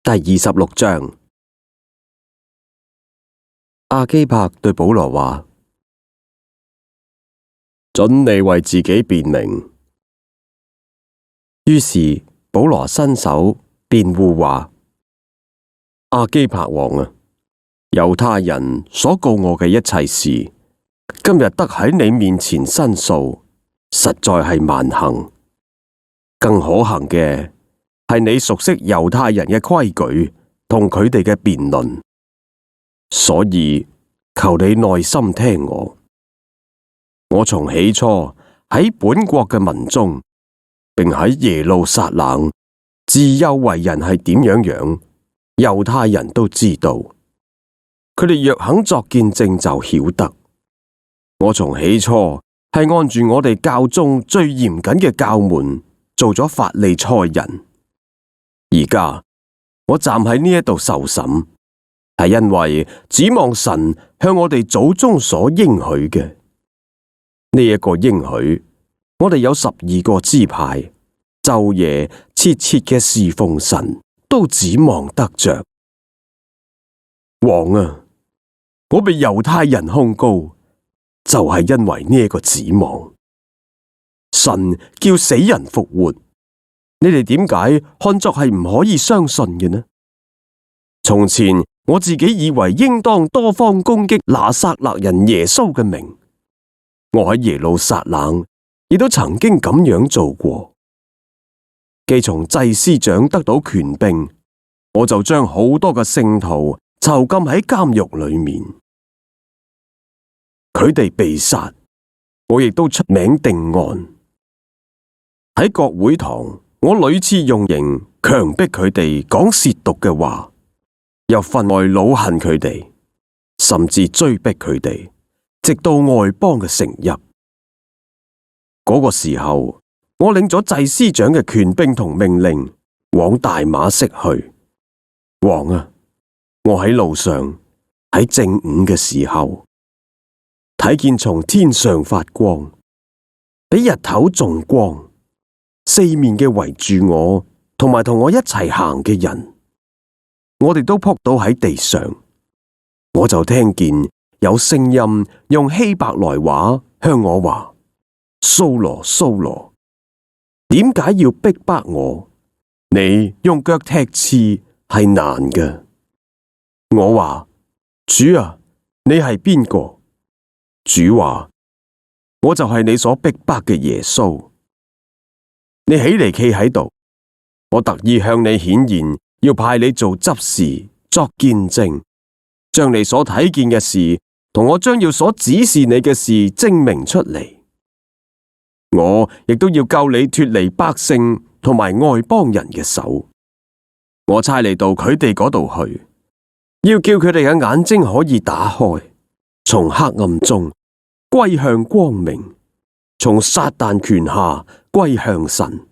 第26章，亞基帕對保羅話：准你為自己辯明。於是保羅伸手辯護話：亞基帕王啊，猶太人所告我嘅一切事，今日得喺你面前申訴，實在係萬幸。更可行嘅係你熟悉猶太人嘅規矩同佢哋嘅辯論，所以求你耐心聽我。我從起初喺本國嘅民中，並喺耶路撒冷自幼為人係點樣，猶太人都知道。佢哋若肯作見證，就曉得。我從起初係按住我哋教中最嚴謹嘅教門做咗法利賽人。而家我站喺呢一度受審，係因為指望神向我哋祖宗所應許嘅呢一個應許，我哋有12個支派，晝夜切切嘅侍奉神，都指望得着。王啊，我被猶太人控告，就係因為呢一個指望。神叫死人復活，你哋點解看作係唔可以相信嘅呢？從前我自己以為應當多方攻擊拿撒勒人耶穌嘅名，我喺耶路撒冷亦都曾經咁樣做過。既從祭司長得到權柄，我就將好多嘅聖徒囚禁喺監獄裏面，佢哋被殺，我亦都出名定案。喺國會堂，我屢次用刑強迫佢哋講褻瀆嘅話，又分外惱恨佢哋，甚至追逼佢哋，直到外邦嘅城邑。嗰個時候，我領咗祭司長嘅權柄同命令，往大馬色去。王啊，我喺路上，喺正午嘅時候，睇見從天上發光，比日頭仲光，四面嘅圍住我，同埋同我一齊行嘅人，我哋都仆倒喺地上。我就聽見有聲音用希伯來話向我話：掃羅，掃羅，點解要逼迫我？你用腳踢刺係難嘅。我話：主啊，你係邊個？主話：我就係你所逼迫嘅耶穌。你起嚟企喺度，我特意向你顯現，要派你做執事，作見證，將你所睇見嘅事同我將要所指示你嘅事證明出嚟。我亦都要救你脫離百姓同埋外邦人嘅手。我差你到佢哋嗰度去，要叫佢哋嘅眼睛可以打開，從黑暗中歸向光明，從撒旦權下歸向神，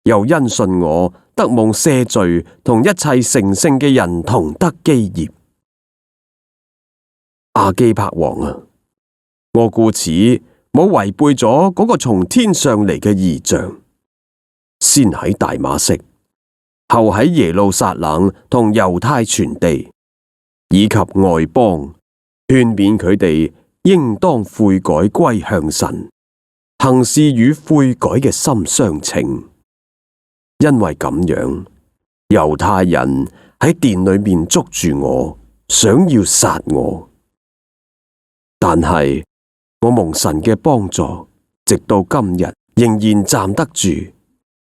又因信我得蒙赦罪，同一切成聖嘅人同得基業。亞基帕王啊，我故此冇違背咗嗰個從天上嚟嘅異象，先喺大馬色，後喺耶路撒冷同猶太全地，以及外邦，勸勉佢哋應當悔改歸向神，行事與悔改嘅心相稱。因為咁樣，猶太人喺殿裏面捉住我，想要殺我，但係我蒙神嘅幫助，直到今日仍然站得住，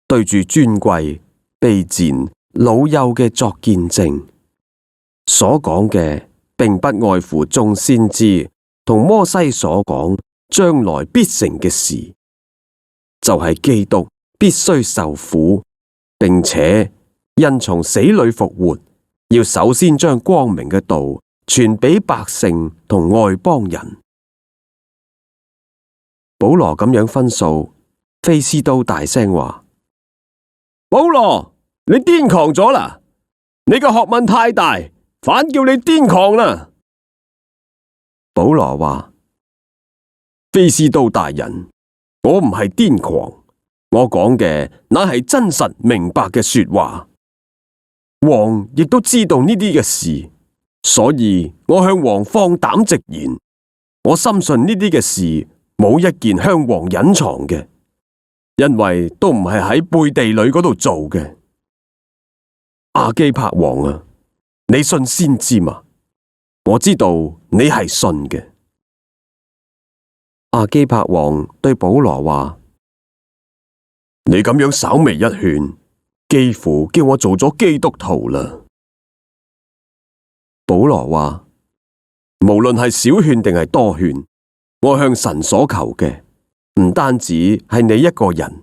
對住尊貴、卑賤、老幼嘅作見證。所講嘅並不外乎眾先知同摩西所講將來必成嘅事，就係基督必須受苦，並且因從死裏復活，要首先將光明嘅道傳俾百姓同外邦人。保羅咁樣分訴，非斯都大聲話：保羅，你癲狂咗啦！你嘅學問太大，反叫你癲狂啦！保羅話：非斯都大人，我唔係癲狂，我講嘅乃係真實明白嘅說話。王亦都知道呢啲嘅事，所以我向王放膽直言，我深信呢啲嘅事冇一件向王隱藏嘅，因為都唔係喺背地裏嗰度做嘅。亞基帕王啊，你信先知嘛？我知道你係信嘅。亞基帕王對保羅話：你咁樣稍微一勸，幾乎叫我做咗基督徒啦。保羅話：無論係少勸定係多勸，我向神所求嘅，唔單止係你一個人，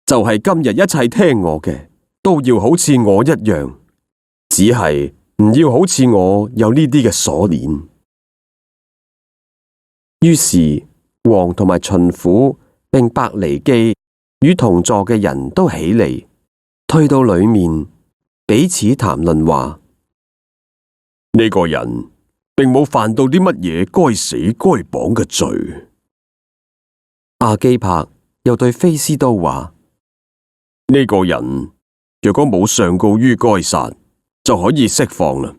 就係今日一切聽我嘅，都要好似我一樣，只係唔要好似我有呢啲嘅鎖鏈。於是王同埋巡撫並伯尼基與同座嘅人都起嚟，退到裏面，彼此談論話：呢個人並冇犯到啲乜嘢該死該綁嘅罪。亞基帕又對非斯都話：呢個人若果冇上告於該撒，就可以釋放啦。